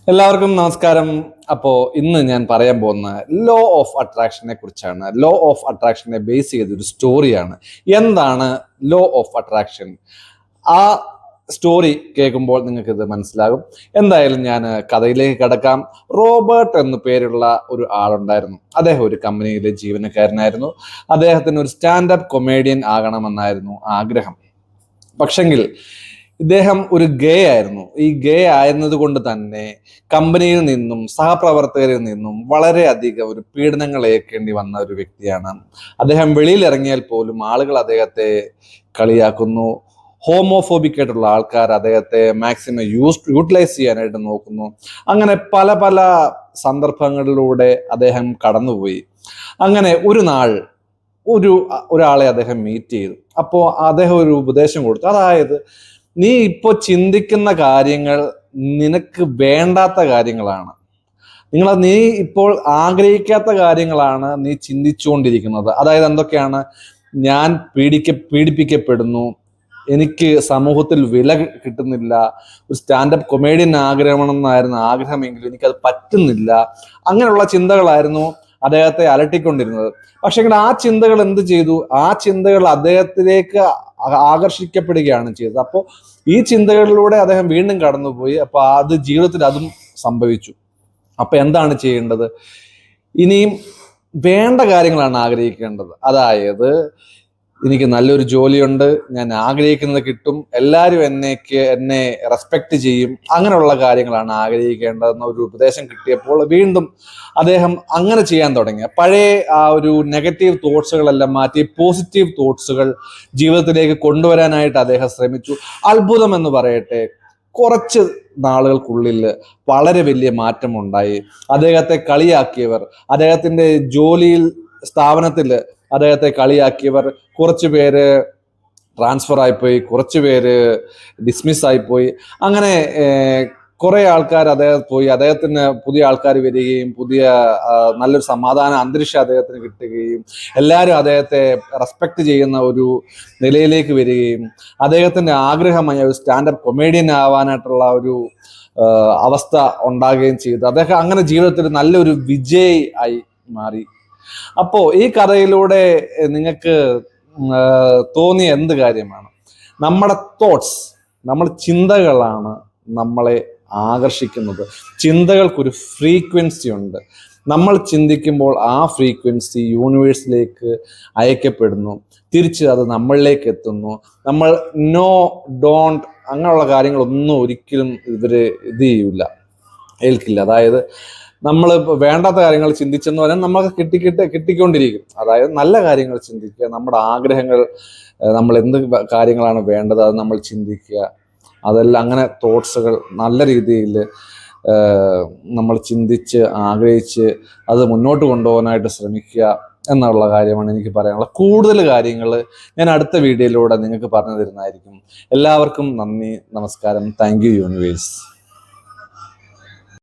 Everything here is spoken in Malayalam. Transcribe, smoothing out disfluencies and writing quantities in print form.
എല്ലാവർക്കും നമസ്കാരം. അപ്പോൾ ഇന്ന് ഞാൻ പറയാൻ പോകുന്ന ലോ ഓഫ് അട്രാക്ഷനെ കുറിച്ചാണ്. ലോ ഓഫ് അട്രാക്ഷനെ ബേസ് ചെയ്തൊരു സ്റ്റോറിയാണ്. എന്താണ് ലോ ഓഫ് അട്രാക്ഷൻ? ആ സ്റ്റോറി കേൾക്കുമ്പോൾ നിങ്ങൾക്ക് ഇത് മനസ്സിലാകും. എന്തായാലും ഞാൻ കഥയിലേക്ക് കടക്കാം. റോബർട്ട് എന്നു പേരുള്ള ഒരു ആളുണ്ടായിരുന്നു. അദ്ദേഹം ഒരു കമ്പനിയിലെ ജീവനക്കാരനായിരുന്നു. അദ്ദേഹത്തിന് ഒരു സ്റ്റാൻഡപ്പ് കൊമേഡിയൻ ആകണമെന്നായിരുന്നു ആഗ്രഹം. പക്ഷെങ്കിൽ ഇദ്ദേഹം ഒരു ഗേ ആയിരുന്നു. ഈ ഗേ ആയിരുന്നത് കൊണ്ട് തന്നെ കമ്പനിയിൽ നിന്നും സഹപ്രവർത്തകരിൽ നിന്നും വളരെയധികം ഒരു പീഡനങ്ങൾ ഏൽക്കേണ്ടി വന്ന ഒരു വ്യക്തിയാണ് അദ്ദേഹം. വെളിയിൽ ഇറങ്ങിയാൽ പോലും ആളുകൾ അദ്ദേഹത്തെ കളിയാക്കുന്നു. ഹോമോഫോബിക് ആയിട്ടുള്ള ആൾക്കാർ അദ്ദേഹത്തെ മാക്സിമം യൂട്ടിലൈസ് ചെയ്യാനായിട്ട് നോക്കുന്നു. അങ്ങനെ പല പല സന്ദർഭങ്ങളിലൂടെ അദ്ദേഹം കടന്നുപോയി. അങ്ങനെ ഒരു നാൾ ഒരാളെ അദ്ദേഹം മീറ്റ് ചെയ്തു. അപ്പോൾ അദ്ദേഹം ഒരു ഉപദേശം കൊടുത്തു. അതായത്, നീ ഇപ്പോൾ ചിന്തിക്കുന്ന കാര്യങ്ങൾ നിനക്ക് വേണ്ടാത്ത കാര്യങ്ങളാണ്. നീ ഇപ്പോൾ ആഗ്രഹിക്കാത്ത കാര്യങ്ങളാണ് നീ ചിന്തിച്ചുകൊണ്ടിരിക്കുന്നത്. അതായത് എന്തൊക്കെയാണ്? ഞാൻ പീഡിപ്പിക്കപ്പെടുന്നു, എനിക്ക് സമൂഹത്തിൽ വില കിട്ടുന്നില്ല, ഒരു സ്റ്റാൻഡപ്പ് കൊമേഡിയൻ ആഗ്രഹമെന്നായിരുന്നു ആഗ്രഹമെങ്കിലും എനിക്കത് പറ്റുന്നില്ല. അങ്ങനെയുള്ള ചിന്തകളായിരുന്നു അദ്ദേഹത്തെ അലട്ടിക്കൊണ്ടിരുന്നത്. പക്ഷെ ആ ചിന്തകൾ എന്ത് ചെയ്തു? ആ ചിന്തകൾ അദ്ദേഹത്തിലേക്ക് ആകർഷിക്കപ്പെടുകയാണ് ചെയ്തത്. അപ്പോൾ ഈ ചിന്തകളിലൂടെ അദ്ദേഹം വീണ്ടും കടന്നുപോയി. അപ്പോൾ അത് ജീവിതത്തിൽ അതും സംഭവിച്ചു. അപ്പൊ എന്താണ് ചെയ്യേണ്ടത്? ഇനിയും വേണ്ട കാര്യങ്ങളാണ് ആഗ്രഹിക്കേണ്ടത്. അതായത്, എനിക്ക് നല്ലൊരു ജോലിയുണ്ട്, ഞാൻ ആഗ്രഹിക്കുന്നത് കിട്ടും, എല്ലാവരും എന്നെ റെസ്പെക്ട് ചെയ്യും, അങ്ങനെയുള്ള കാര്യങ്ങളാണ് ആഗ്രഹിക്കേണ്ടതെന്ന ഒരു ഉപദേശം കിട്ടിയപ്പോൾ വീണ്ടും അദ്ദേഹം അങ്ങനെ ചെയ്യാൻ തുടങ്ങി. പഴയ ആ ഒരു നെഗറ്റീവ് തോട്ട്സുകളെല്ലാം മാറ്റി പോസിറ്റീവ് തോട്ട്സുകൾ ജീവിതത്തിലേക്ക് കൊണ്ടുവരാനായിട്ട് അദ്ദേഹം ശ്രമിച്ചു. അത്ഭുതം എന്ന് പറയട്ടെ, കുറച്ച് നാളുകൾക്കുള്ളിൽ വളരെ വലിയ മാറ്റമുണ്ടായി. അദ്ദേഹത്തെ കളിയാക്കിയവർ, അദ്ദേഹത്തിൻ്റെ സ്ഥാപനത്തിൽ അദ്ദേഹത്തെ കളിയാക്കിയവർ, കുറച്ച് പേര് ട്രാൻസ്ഫർ ആയിപ്പോയി, കുറച്ച് പേര് ഡിസ്മിസ് ആയിപ്പോയി. അങ്ങനെ കുറെ ആൾക്കാർ അദ്ദേഹത്തിന് പുതിയ ആൾക്കാർ വരികയും പുതിയ നല്ലൊരു സമാധാന അന്തരീക്ഷം അദ്ദേഹത്തിന് കിട്ടുകയും എല്ലാവരും അദ്ദേഹത്തെ റെസ്പെക്ട് ചെയ്യുന്ന ഒരു നിലയിലേക്ക് വരികയും അദ്ദേഹത്തിന്റെ ആഗ്രഹമായ ഒരു സ്റ്റാൻഡപ്പ് കൊമേഡിയൻ ആവാനായിട്ടുള്ള ഒരു അവസ്ഥ ഉണ്ടാകുകയും ചെയ്തു. അദ്ദേഹം അങ്ങനെ ജീവിതത്തിൽ നല്ലൊരു വിജയി ആയി മാറി. അപ്പോൾ ഈ കഥയിലൂടെ നിങ്ങൾക്ക് തോന്നിയ എന്ത് കാര്യമാണ്? നമ്മുടെ തോട്ട്സ്, ചിന്തകളാണ് നമ്മളെ ആകർഷിക്കുന്നത്. ചിന്തകൾക്കൊരു ഫ്രീക്വൻസി ഉണ്ട്. നമ്മൾ ചിന്തിക്കുമ്പോൾ ആ ഫ്രീക്വൻസി യൂണിവേഴ്സിലേക്ക് അയക്കപ്പെടുന്നു, തിരിച്ച് അത് നമ്മളിലേക്ക് എത്തുന്നു. നമ്മൾ നോ, ഡോണ്ട് അങ്ങനെയുള്ള കാര്യങ്ങളൊന്നും ഒരിക്കലും ഏൽക്കില്ല. അതായത്, നമ്മൾ വേണ്ടാത്ത കാര്യങ്ങൾ ചിന്തിച്ചെന്ന് പറഞ്ഞാൽ നമുക്ക് കിട്ടിക്കൊണ്ടിരിക്കും. അതായത് നല്ല കാര്യങ്ങൾ ചിന്തിക്കുക, നമ്മുടെ ആഗ്രഹങ്ങൾ, നമ്മൾ എന്ത് കാര്യങ്ങളാണ് വേണ്ടത് അത് നമ്മൾ ചിന്തിക്കുക. അതെല്ലാം അങ്ങനെ തോട്ട്സുകൾ നല്ല രീതിയിൽ നമ്മൾ ചിന്തിച്ച് ആഗ്രഹിച്ച് അത് മുന്നോട്ട് കൊണ്ടുപോകാനായിട്ട് ശ്രമിക്കുക എന്നുള്ള കാര്യമാണ് എനിക്ക് പറയാനുള്ളത്. കൂടുതൽ കാര്യങ്ങൾ ഞാൻ അടുത്ത വീഡിയോയിലൂടെ നിങ്ങൾക്ക് പറഞ്ഞു തരുന്നതായിരിക്കും. എല്ലാവർക്കും നന്ദി, നമസ്കാരം. Thank you universe.